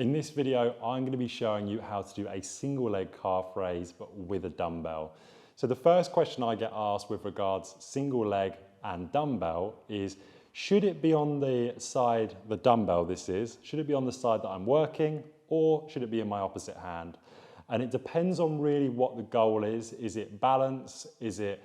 In this video, I'm going to be showing you how to do a single leg calf raise but with a dumbbell. So the first question I get asked with regards single leg and dumbbell is, should it be on the side, the dumbbell this is, should it be on the side that I'm working, or should it be in my opposite hand? And it depends on really what the goal is. Is it balance? Is it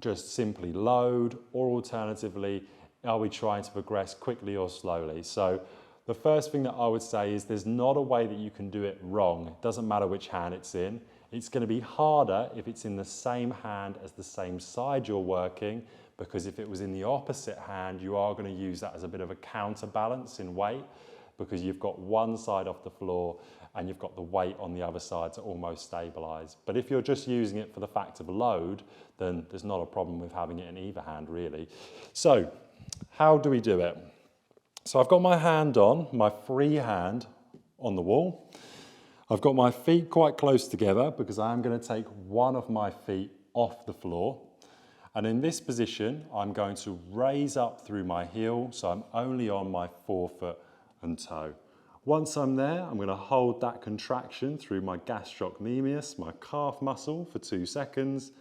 just simply load? Or alternatively, are we trying to progress quickly or slowly? So the first thing that I would say is there's not a way that you can do it wrong. It doesn't matter which hand it's in. It's going to be harder if it's in the same hand as the same side you're working, because if it was in the opposite hand, you are going to use that as a bit of a counterbalance in weight, because you've got one side off the floor and you've got the weight on the other side to almost stabilize. But if you're just using it for the fact of load, then there's not a problem with having it in either hand really. So how do we do it? So I've got my hand on, my free hand on the wall. I've got my feet quite close together because I'm going to take one of my feet off the floor. And in this position, I'm going to raise up through my heel, so I'm only on my forefoot and toe. Once I'm there, I'm going to hold that contraction through my gastrocnemius, my calf muscle, for 2 seconds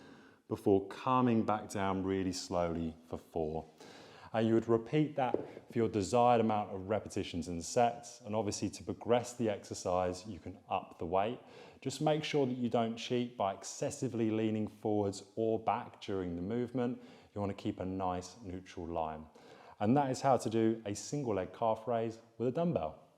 before calming back down really slowly for 4. And you would repeat that for your desired amount of repetitions and sets. And obviously to progress the exercise, you can up the weight. Just make sure that you don't cheat by excessively leaning forwards or back during the movement. You want to keep a nice neutral line. And that is how to do a single leg calf raise with a dumbbell.